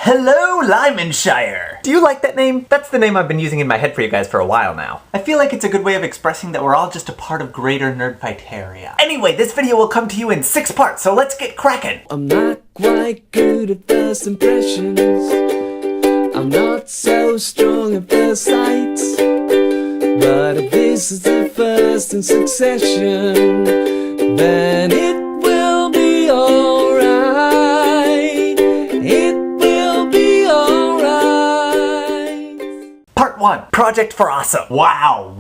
Hello, Lymanshire! Do you like that name? That's the name I've been using in my head for you guys for a while now. I feel like it's a good way of expressing that we're all just a part of greater Nerdfighteria. Anyway, this video will come to you in 6 parts, so let's get cracking! I'm not quite good at first impressions. I'm not so strong at first sight. But if this is the first in succession, then it will be alright. It will be alright. Part 1, Project for Awesome. Wow,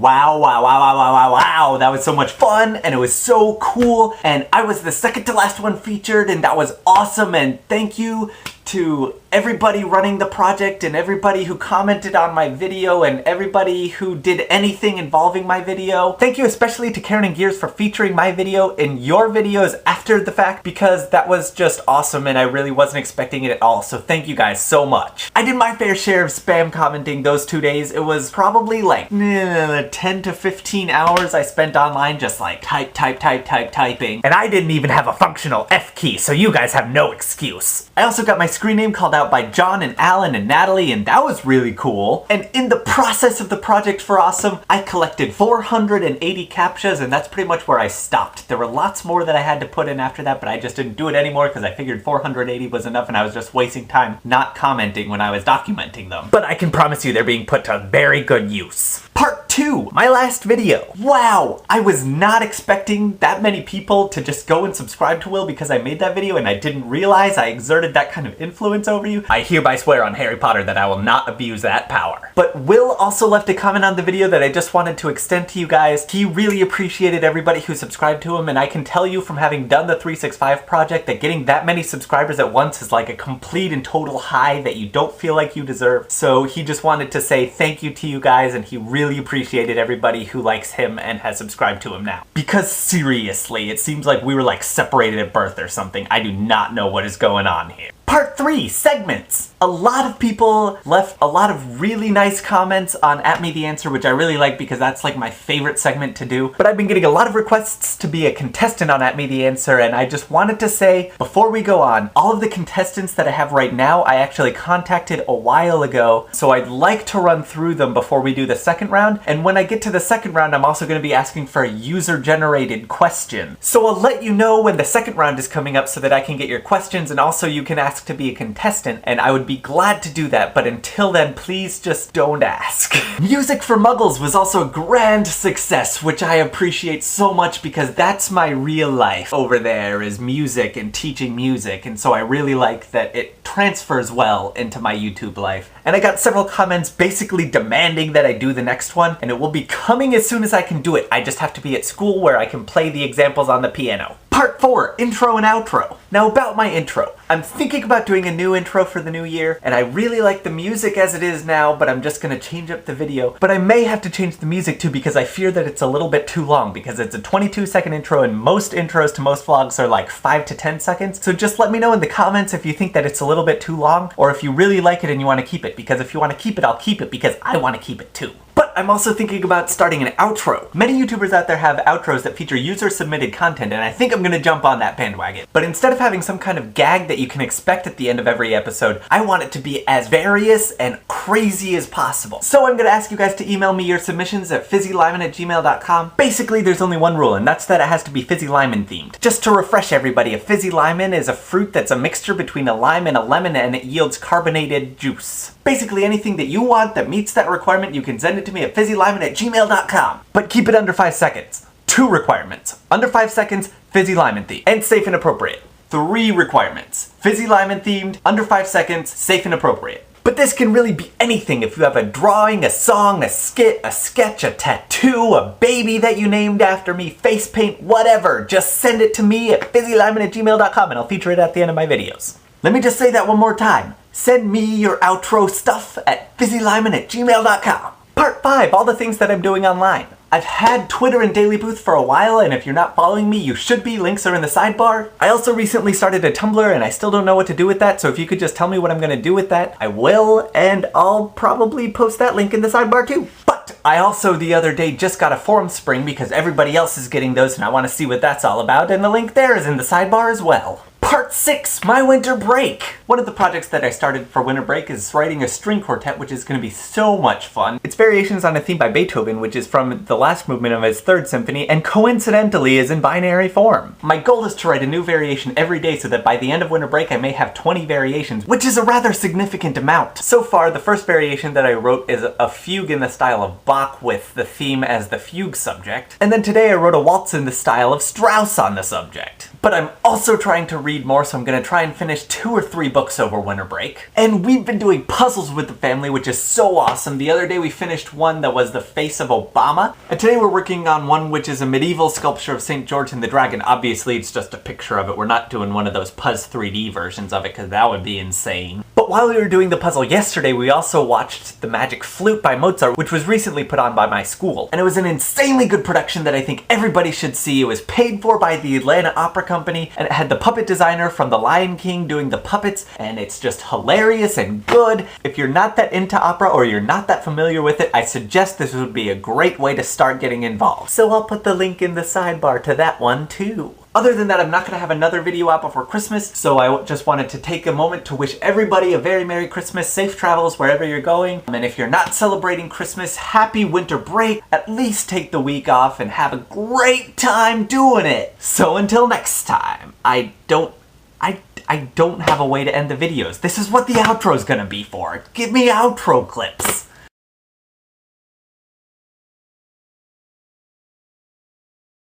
that was so much fun, and it was so cool, and I was the second to last one featured, and that was awesome, and thank you to everybody running the project and everybody who commented on my video and everybody who did anything involving my video. Thank you especially to Karen and Gears for featuring my video in your videos after the fact, because that was just awesome and I really wasn't expecting it at all, so thank you guys so much. I did my fair share of spam commenting those 2 days. It was probably like 10 to 15 hours I spent online just like typing. And I didn't even have a functional F key, so you guys have no excuse. I also got my screen name called out by John and Alan and Natalie, and that was really cool. And in the process of the Project for Awesome, I collected 480 captchas, and that's pretty much where I stopped. There were lots more that I had to put in after that, but I just didn't do it anymore because I figured 480 was enough and I was just wasting time not commenting when I was documenting them. But I can promise you they're being put to very good use. Part 2, my last video. Wow, I was not expecting that many people to just go and subscribe to Will because I made that video, and I didn't realize I exerted that kind of influence over you. I hereby swear on Harry Potter that I will not abuse that power. But Will also left a comment on the video that I just wanted to extend to you guys. He really appreciated everybody who subscribed to him, and I can tell you from having done the 365 project that getting that many subscribers at once is like a complete and total high that you don't feel like you deserve. So he just wanted to say thank you to you guys, and he really appreciated everybody who likes him and has subscribed to him now. Because seriously, it seems like we were like separated at birth or something. I do not know what is going on here. Part 3, segments. A lot of people left a lot of really nice comments on @MeTheAnswer, which I really like because that's like my favorite segment to do. But I've been getting a lot of requests to be a contestant on @MeTheAnswer, and I just wanted to say, before we go on, all of the contestants that I have right now, I actually contacted a while ago, so I'd like to run through them before we do the second round. And when I get to the second round, I'm also going to be asking for a user-generated question. So I'll let you know when the second round is coming up so that I can get your questions, and also you can ask to be a contestant, and I would be glad to do that, but until then, please just don't ask. Music for Muggles was also a grand success, which I appreciate so much because that's my real life over there, is music and teaching music, and so I really like that it transfers well into my YouTube life. And I got several comments basically demanding that I do the next one, and it will be coming as soon as I can do it. I just have to be at school where I can play the examples on the piano. Part 4, intro and outro. Now about my intro. I'm thinking about doing a new intro for the new year, and I really like the music as it is now, but I'm just gonna change up the video. But I may have to change the music too because I fear that it's a little bit too long because it's a 22-second intro and most intros to most vlogs are like 5 to 10 seconds. So just let me know in the comments if you think that it's a little bit too long or if you really like it and you want to keep it, because if you want to keep it, I'll keep it because I want to keep it too. But I'm also thinking about starting an outro. Many YouTubers out there have outros that feature user-submitted content, and I think I'm gonna jump on that bandwagon. But instead of having some kind of gag that you can expect at the end of every episode, I want it to be as various and crazy as possible. So I'm gonna ask you guys to email me your submissions at fizzylyman@gmail.com. Basically, there's only one rule, and that's that it has to be Fizzy Lyman themed. Just to refresh everybody, a Fizzy Lyman is a fruit that's a mixture between a lime and a lemon, and it yields carbonated juice. Basically anything that you want that meets that requirement, you can send it to me at fizzylyman@gmail.com. But keep it under 5 seconds. 2 requirements. Under 5 seconds, Fizzy Lyman themed, and safe and appropriate. 3 requirements. Fizzy Lyman themed, under 5 seconds, safe and appropriate. But this can really be anything. If you have a drawing, a song, a skit, a sketch, a tattoo, a baby that you named after me, face paint, whatever, just send it to me at fizzylyman@gmail.com and I'll feature it at the end of my videos. Let me just say that one more time. Send me your outro stuff at fizzylyman@gmail.com. Part 5, all the things that I'm doing online. I've had Twitter and Daily Booth for a while, and if you're not following me, you should be. Links are in the sidebar. I also recently started a Tumblr, and I still don't know what to do with that, so if you could just tell me what I'm gonna do with that, I will, and I'll probably post that link in the sidebar too. But I also the other day just got a forum spring because everybody else is getting those, and I want to see what that's all about, and the link there is in the sidebar as well. Part Part 6, my winter break. One of the projects that I started for winter break is writing a string quartet, which is going to be so much fun. It's variations on a theme by Beethoven, which is from the last movement of his third symphony, and coincidentally is in binary form. My goal is to write a new variation every day so that by the end of winter break I may have 20 variations, which is a rather significant amount. So far, the first variation that I wrote is a fugue in the style of Bach with the theme as the fugue subject. And then today I wrote a waltz in the style of Strauss on the subject. But I'm also trying to read more, so I'm going to try and finish 2 or 3 books over winter break. And we've been doing puzzles with the family, which is so awesome. The other day we finished one that was the face of Obama. And today we're working on one which is a medieval sculpture of St. George and the Dragon. Obviously it's just a picture of it. We're not doing one of those Puzz 3D versions of it because that would be insane. But while we were doing the puzzle yesterday, we also watched The Magic Flute by Mozart, which was recently put on by my school. And it was an insanely good production that I think everybody should see. It was paid for by the Atlanta Opera Company, and it had the puppet designer from The Lion King doing the puppets, and it's just hilarious and good. If you're not that into opera or you're not that familiar with it, I suggest this would be a great way to start getting involved. So I'll put the link in the sidebar to that one too. Other than that, I'm not going to have another video out before Christmas, so I just wanted to take a moment to wish everybody a very Merry Christmas, safe travels wherever you're going, and if you're not celebrating Christmas, happy winter break. At least take the week off and have a great time doing it. So until next time, I don't have a way to end the videos. This is what the outro is going to be for. Give me outro clips.